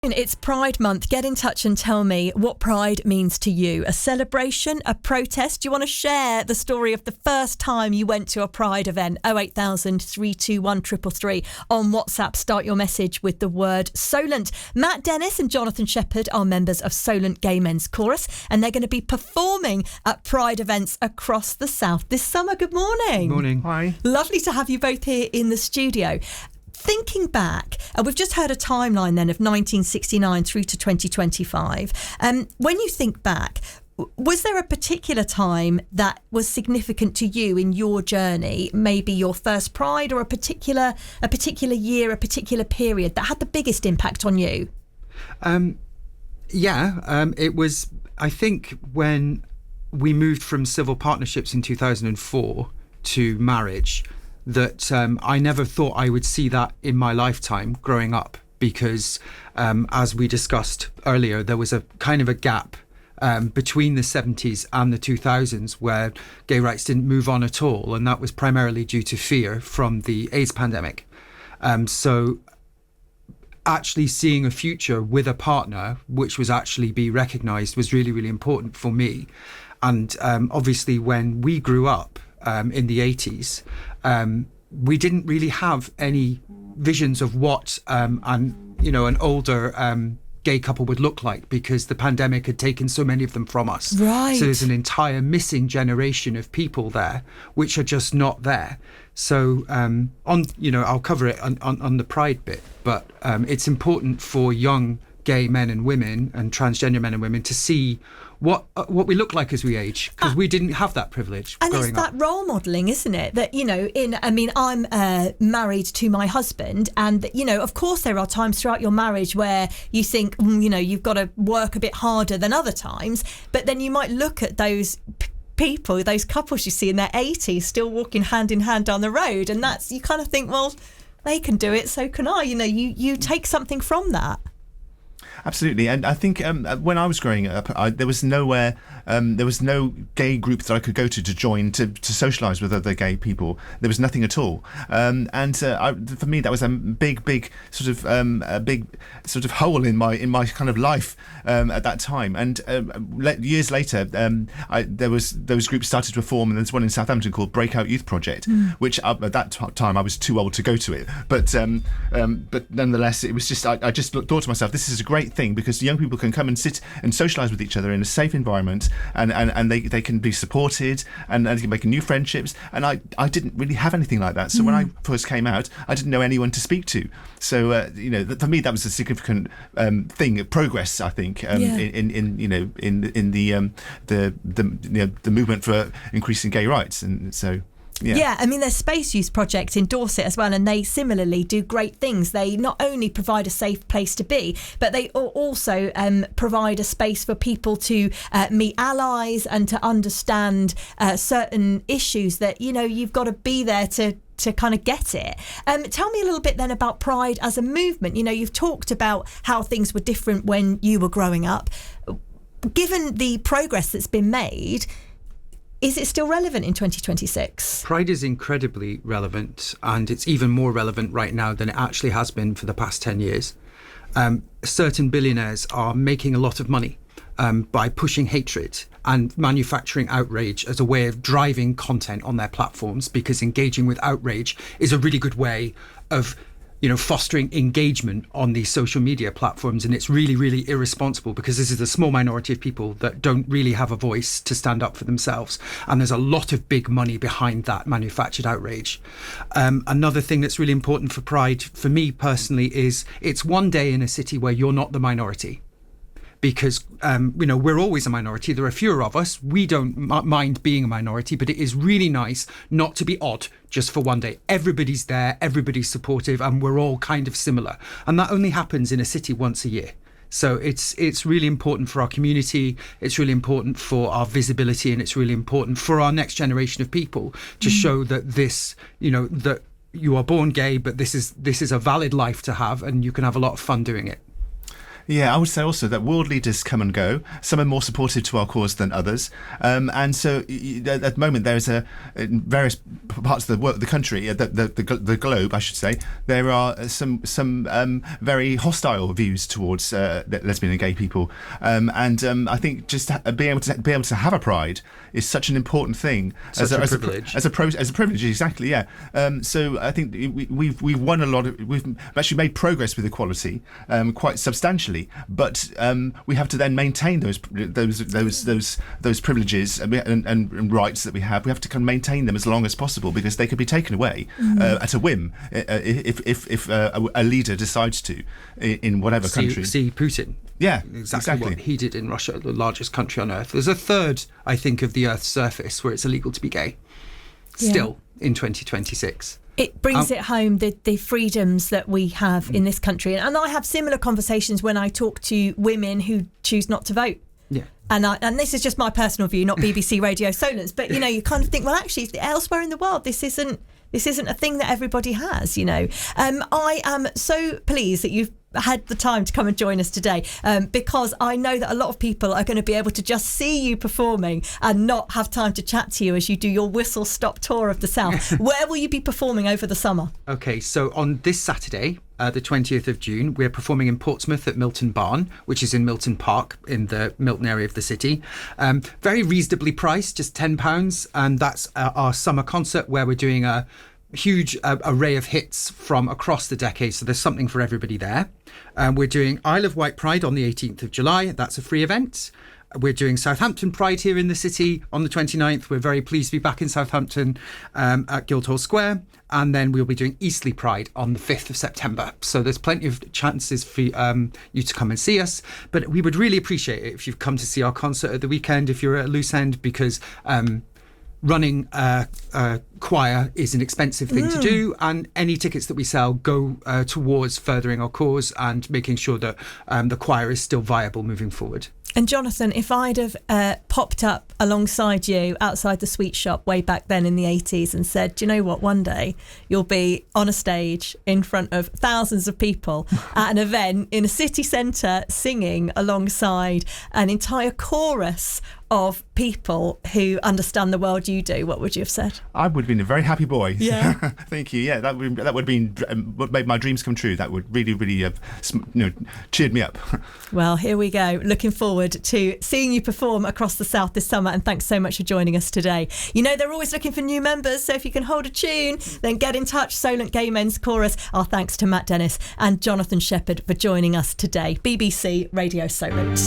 It's Pride Month. Get in touch and tell me what Pride means to you. A celebration, a protest? Do you want to share the story of the first time you went to a Pride event? 08000 321 333 on WhatsApp. Start your message with the word Solent. Matt Dennis and Jonathan Shepherd are members of Solent Gay Men's Chorus, and they're going to be performing at Pride events across the South this summer. Good morning. Morning. Hi. Lovely to have you both here in the studio. Thinking back, we've just heard a timeline then of 1969 through to 2025. When you think back, was there a particular time that was significant to you in your journey? Maybe your first Pride, or a particular year, a particular period that had the biggest impact on you? It was, I think, when we moved from civil partnerships in 2004 to marriage, that I never thought I would see that in my lifetime growing up, because as we discussed earlier, there was a kind of a gap between the 70s and the 2000s where gay rights didn't move on at all, and that was primarily due to fear from the AIDS pandemic. So actually seeing a future with a partner which was actually be recognised was really, really important for me. And obviously when we grew up in the 80s, we didn't really have any visions of what an older gay couple would look like, because the pandemic had taken so many of them from us. Right. So there's an entire missing generation of people there which are just not there. So I'll cover it on the Pride bit, but it's important for young gay men and women and transgender men and women to see what we look like as we age, because we didn't have that privilege and growing it's that up. role modelling, isn't it? That, I'm married to my husband, and, of course there are times throughout your marriage where you think, you've got to work a bit harder than other times, but then you might look at those people, those couples you see in their 80s still walking hand in hand down the road, and that's, you kind of think, well, they can do it, so can I. You take something from that. Absolutely, and I think when I was growing up, there was nowhere, there was no gay group that I could go to join to socialise with other gay people. There was nothing at all, for me that was a big sort of hole in my kind of life at that time. And years later, those groups started to form, and there's one in Southampton called Breakout Youth Project, which at that time I was too old to go to it, but nonetheless, it was just I just thought to myself, this is a great thing, because young people can come and sit and socialise with each other in a safe environment, and they can be supported, and they can make new friendships. And I didn't really have anything like that. So when I first came out, I didn't know anyone to speak to. So for me that was a significant thing, progress, I think, in the movement for increasing gay rights. And so. Yeah, I mean, there's Space Youth Project in Dorset as well, and they similarly do great things. They not only provide a safe place to be, but they also provide a space for people to meet allies and to understand certain issues that, you've got to be there to kind of get it. Tell me a little bit then about Pride as a movement. You've talked about how things were different when you were growing up. Given the progress that's been made, is it still relevant in 2026? Pride is incredibly relevant, and it's even more relevant right now than it actually has been for the past 10 years. Certain billionaires are making a lot of money by pushing hatred and manufacturing outrage as a way of driving content on their platforms, because engaging with outrage is a really good way of fostering engagement on these social media platforms. And it's really, really irresponsible, because this is a small minority of people that don't really have a voice to stand up for themselves. And there's a lot of big money behind that manufactured outrage. Another thing that's really important for Pride, for me personally, is it's one day in a city where you're not the minority. Because, we're always a minority. There are fewer of us. We don't mind being a minority, but it is really nice not to be odd just for one day. Everybody's there, everybody's supportive, and we're all kind of similar. And that only happens in a city once a year. So it's really important for our community, it's really important for our visibility, and it's really important for our next generation of people to show that this, that you are born gay, but this is a valid life to have, and you can have a lot of fun doing it. Yeah, I would say also that world leaders come and go. Some are more supportive to our cause than others, and so at the moment there is in various parts of the country, the globe, I should say, there are some very hostile views towards lesbian and gay people, and I think just being able to have a pride is such an important thing. Such a privilege. As a privilege, exactly. Yeah. So I think we've won a lot of. We've actually made progress with equality, quite substantially. But we have to then maintain those privileges and rights that we have. We have to kind of maintain them as long as possible, because they could be taken away at a whim if a leader decides to in whatever country. See Putin. Yeah, exactly what he did in Russia, the largest country on earth. There's a third, I think, of the Earth's surface where it's illegal to be gay. Still in 2026. It brings it home, the freedoms that we have in this country. And I have similar conversations when I talk to women who choose not to vote. Yeah. And this is just my personal view, not BBC Radio Solent. But, you kind of think, well, actually, elsewhere in the world, this isn't a thing that everybody has, I am so pleased that you've had the time to come and join us today, because I know that a lot of people are going to be able to just see you performing and not have time to chat to you as you do your whistle-stop tour of the South. Where will you be performing over the summer? Okay, so on this Saturday, the 20th of June, we're performing in Portsmouth at Milton Barn, which is in Milton Park in the Milton area of the city. Very reasonably priced, just £10, and that's our summer concert where we're doing a huge array of hits from across the decade, so there's something for everybody there. We're doing Isle of Wight Pride on the 18th of July. That's a free event. We're doing Southampton Pride here in the city on the 29th. We're very pleased to be back in Southampton at Guildhall Square. And then we'll be doing Eastleigh Pride on the 5th of September. So there's plenty of chances for you to come and see us. But we would really appreciate it if you've come to see our concert at the weekend, if you're at Loose End, because running a choir is an expensive thing to do, and any tickets that we sell go towards furthering our cause and making sure that the choir is still viable moving forward. And Jonathan, if I'd have popped up alongside you outside the sweet shop way back then in the 80s and said, do you know what, one day you'll be on a stage in front of thousands of people at an event in a city centre singing alongside an entire chorus of people who understand the world you do, what would you have said? I would have been a very happy boy. Yeah. Thank you. Yeah, that would have been what made my dreams come true. That would really, really cheered me up. Well, here we go. Looking forward to seeing you perform across the South this summer, and thanks so much for joining us today. They're always looking for new members, so if you can hold a tune, then get in touch. Solent Gay Men's Chorus. Our thanks to Matt Dennis and Jonathan Shepherd for joining us today. BBC Radio Solent.